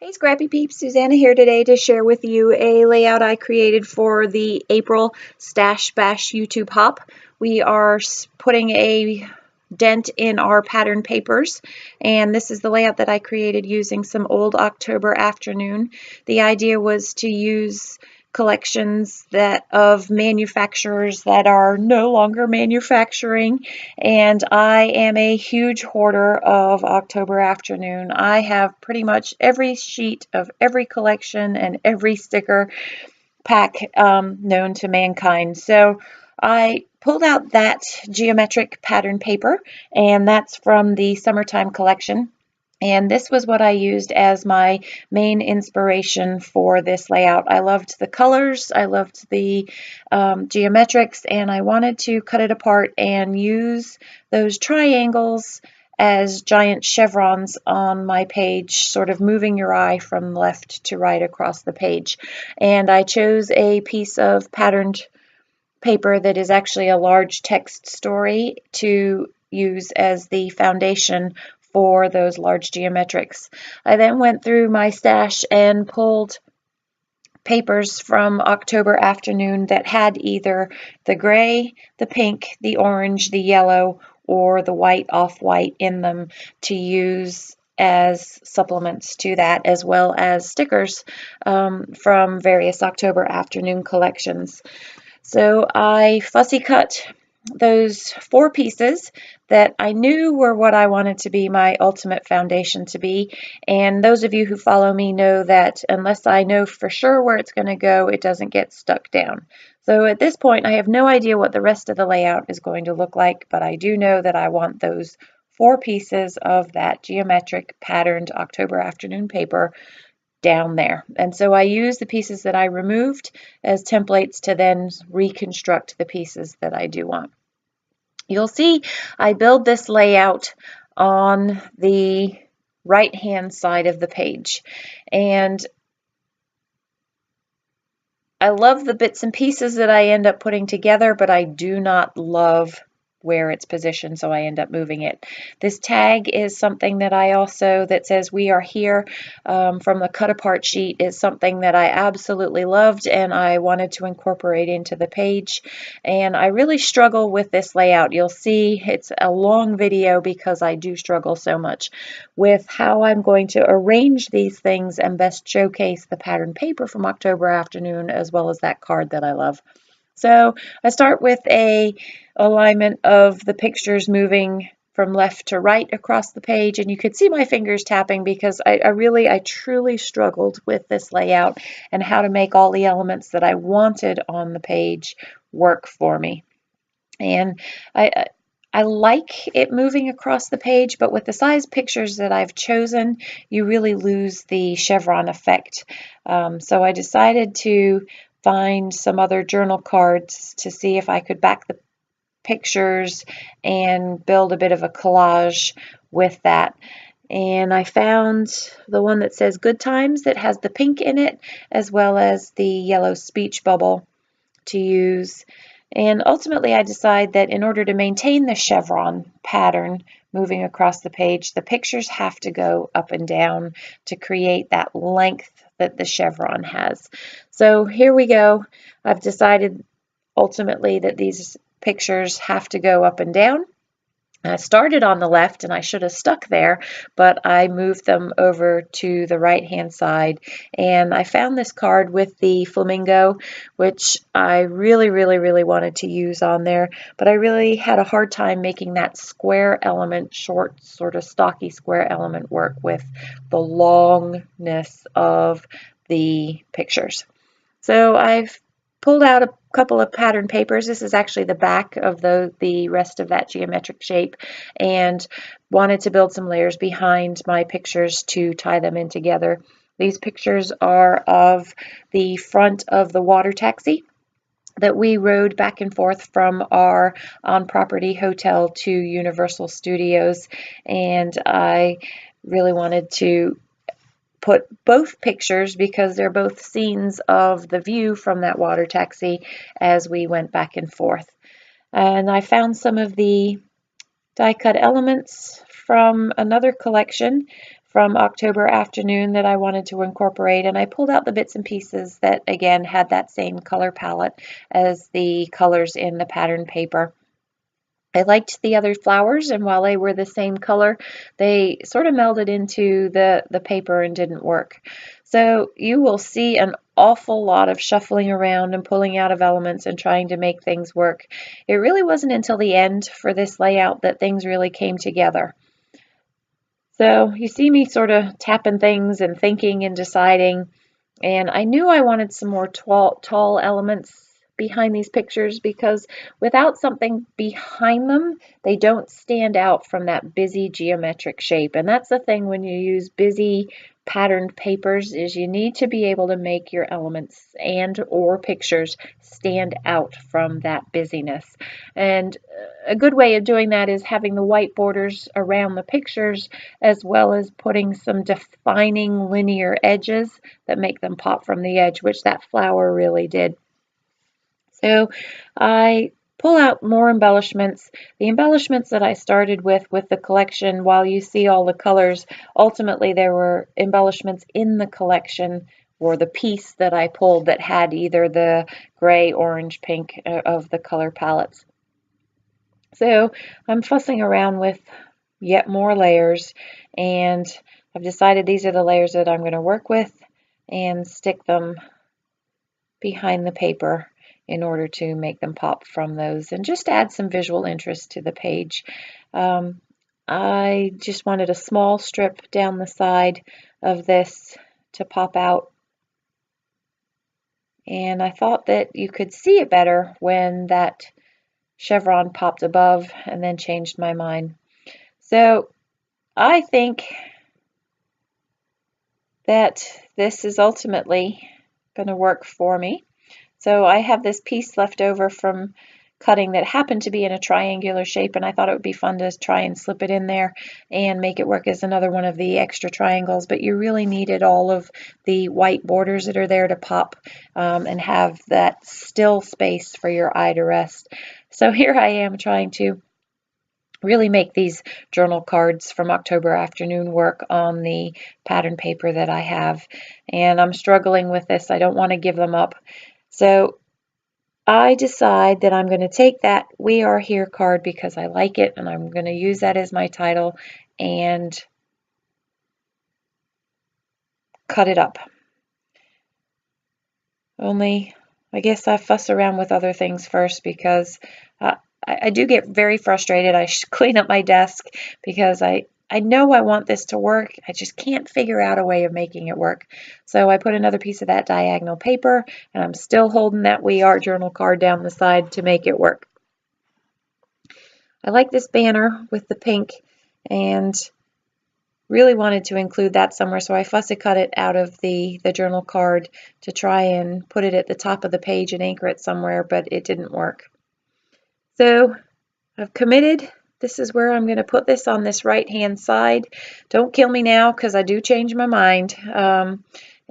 Hey Scrappy Peeps, Suzanna here today to share with you a layout I created for the April Stash Bash YouTube hop. We are putting a dent in our pattern papers, and this is the layout that I created using some old October afternoon. The idea was to use collections of manufacturers that are no longer manufacturing, and I am a huge hoarder of October afternoon. I have pretty much every sheet of every collection and every sticker pack known to mankind. So I pulled out that geometric pattern paper, and that's from the summertime collection. And this was what I used as my main inspiration for this layout. I loved the colors, I loved the geometrics, and I wanted to cut it apart and use those triangles as giant chevrons on my page, sort of moving your eye from left to right across the page. And I chose a piece of patterned paper that is actually a large text story to use as the foundation for those large geometrics. I then went through my stash and pulled papers from October afternoon that had either the gray, the pink, the orange, the yellow, or the white off-white in them to use as supplements to that, as well as stickers from various October afternoon collections. So I fussy cut those 4 pieces that I knew were what I wanted to be my ultimate foundation to be. And those of you who follow me know that unless I know for sure where it's going to go, it doesn't get stuck down. So at this point, I have no idea what the rest of the layout is going to look like, but I do know that I want those 4 pieces of that geometric patterned October afternoon paper down there. And so I use the pieces that I removed as templates to then reconstruct the pieces that I do want. You'll see I build this layout on the right hand side of the page, and I love the bits and pieces that I end up putting together, but I do not love where it's positioned, so I end up moving it. This tag is something that that says "We are here" from the cut apart sheet, is something that I absolutely loved and I wanted to incorporate into the page. And I really struggle with this layout. You'll see it's a long video because I do struggle so much with how I'm going to arrange these things and best showcase the pattern paper from October afternoon, as well as that card that I love. So I start with a alignment of the pictures moving from left to right across the page, and you could see my fingers tapping because I truly struggled with this layout and how to make all the elements that I wanted on the page work for me. And I like it moving across the page, but with the size pictures that I've chosen, you really lose the chevron effect. So I decided to find some other journal cards to see if I could back the pictures and build a bit of a collage with that. And I found the one that says Good Times that has the pink in it, as well as the yellow speech bubble to use. And ultimately I decide that in order to maintain the chevron pattern moving across the page, the pictures have to go up and down to create that length that the chevron has. So here we go. I've decided ultimately that these pictures have to go up and down. I started on the left and I should have stuck there, but I moved them over to the right hand side, and I found this card with the flamingo, which I really wanted to use on there, but I really had a hard time making that square element, short, sort of stocky square element, work with the longness of the pictures. So I've pulled out a couple of pattern papers. This is actually the back of the rest of that geometric shape, and wanted to build some layers behind my pictures to tie them in together. These pictures are of the front of the water taxi that we rode back and forth from our on-property hotel to Universal Studios, and I really wanted to put both pictures because they're both scenes of the view from that water taxi as we went back and forth. And I found some of the die cut elements from another collection from October Afternoon that I wanted to incorporate, and I pulled out the bits and pieces that again had that same color palette as the colors in the pattern paper. I liked the other flowers, and while they were the same color, they sort of melded into the paper and didn't work. So you will see an awful lot of shuffling around and pulling out of elements and trying to make things work. It really wasn't until the end for this layout that things really came together. So you see me sort of tapping things and thinking and deciding, and I knew I wanted some more tall elements behind these pictures, because without something behind them, they don't stand out from that busy geometric shape. And that's the thing when you use busy patterned papers, is you need to be able to make your elements and or pictures stand out from that busyness. And a good way of doing that is having the white borders around the pictures, as well as putting some defining linear edges that make them pop from the edge, which that flower really did. So I pull out more embellishments. The embellishments that I started with the collection, while you see all the colors, ultimately there were embellishments in the collection, or the piece that I pulled, that had either the gray, orange, pink of the color palettes. So I'm fussing around with yet more layers, and I've decided these are the layers that I'm going to work with and stick them behind the paper in order to make them pop from those and just add some visual interest to the page. I just wanted a small strip down the side of this to pop out, and I thought that you could see it better when that chevron popped above, and then changed my mind. So I think that this is ultimately going to work for me. So I have this piece left over from cutting that happened to be in a triangular shape, and I thought it would be fun to try and slip it in there and make it work as another one of the extra triangles. But you really needed all of the white borders that are there to pop and have that still space for your eye to rest. So here I am trying to really make these journal cards from October Afternoon work on the pattern paper that I have, and I'm struggling with this. I don't want to give them up. So I decide that I'm going to take that "We Are Here" card because I like it, and I'm going to use that as my title and cut it up. Only I guess I fuss around with other things first, because I do get very frustrated. I clean up my desk because I know I want this to work. I just can't figure out a way of making it work. So I put another piece of that diagonal paper, and I'm still holding that "We Are" journal card down the side to make it work. I like this banner with the pink and really wanted to include that somewhere, so I fussy cut it out of the journal card to try and put it at the top of the page and anchor it somewhere, but it didn't work. So I've committed. This is where I'm going to put this on this right-hand side. Don't kill me now, because I do change my mind.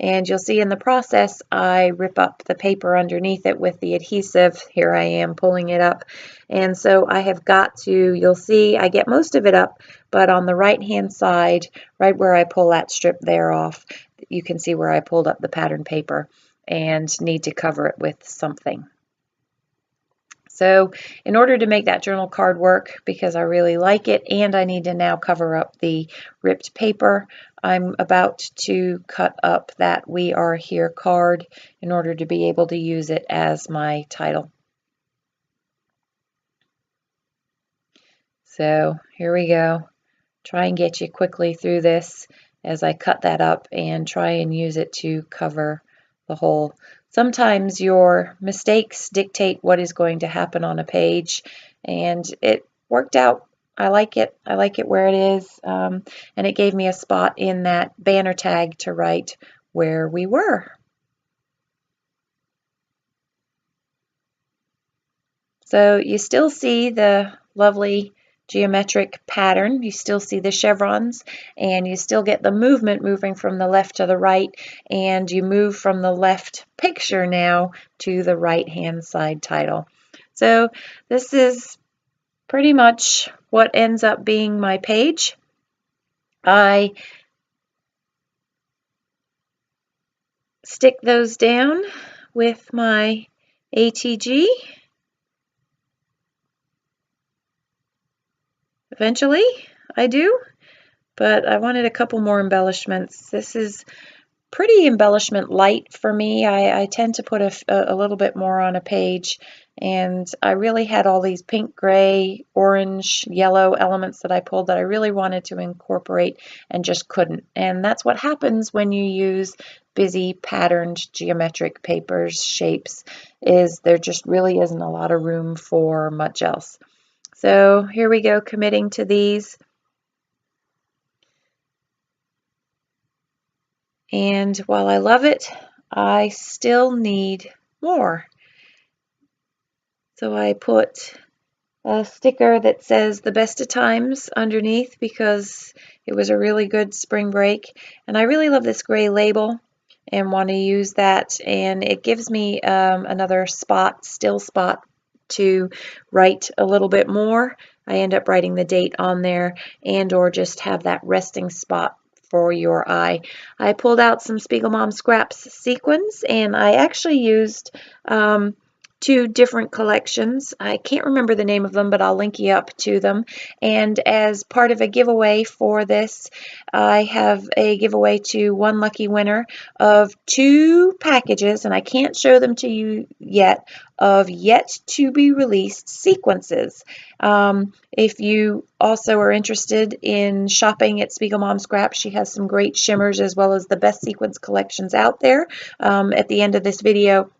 And you'll see in the process, I rip up the paper underneath it with the adhesive. Here I am pulling it up. And so I have got to, you'll see I get most of it up, but on the right-hand side, right where I pull that strip there off, you can see where I pulled up the pattern paper and need to cover it with something. So in order to make that journal card work, because I really like it and I need to now cover up the ripped paper, I'm about to cut up that "We Are Here" card in order to be able to use it as my title. So here we go. Try and get you quickly through this as I cut that up and try and use it to cover the whole. Sometimes your mistakes dictate what is going to happen on a page, and it worked out. I like it. I like it where it is, and it gave me a spot in that banner tag to write where we were. So you still see the lovely geometric pattern. You still see the chevrons, and you still get the movement moving from the left to the right, and you move from the left picture now to the right-hand side title. So this is pretty much what ends up being my page. I stick those down with my ATG. Eventually, I do, but I wanted a couple more embellishments. This is pretty embellishment light for me. I tend to put a little bit more on a page, and I really had all these pink, gray, orange, yellow elements that I pulled that I really wanted to incorporate and just couldn't. And that's what happens when you use busy patterned geometric papers, shapes, is there just really isn't a lot of room for much else. So here we go, committing to these. And while I love it, I still need more. So I put a sticker that says the best of times underneath because it was a really good spring break. And I really love this gray label and want to use that. And it gives me another spot, still spot, to write a little bit more. I end up writing the date on there and or just have that resting spot for your eye. I pulled out some Spiegel Mom Scraps sequins, and I actually used two different collections. I can't remember the name of them, but I'll link you up to them. And as part of a giveaway for this, I have a giveaway to one lucky winner of 2 packages, and I can't show them to you yet, of yet to be released sequences. If you also are interested in shopping at Spiegel Mom Scraps, she has some great shimmers as well as the best sequence collections out there. At the end of this video,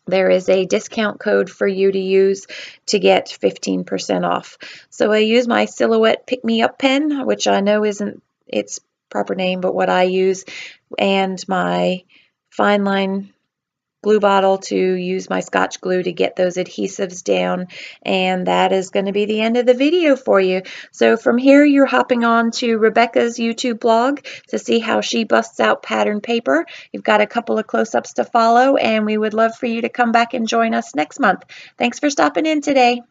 there is a discount code for you to use to get 15% off. So I use my Silhouette Pick Me Up pen, which I know isn't its proper name, but what I use, and my fine line glue bottle to use my Scotch glue to get those adhesives down. And that is going to be the end of the video for you. So from here, you're hopping on to Rebecca's YouTube blog to see how she busts out pattern paper. You've got a couple of close-ups to follow, and we would love for you to come back and join us next month. Thanks for stopping in today.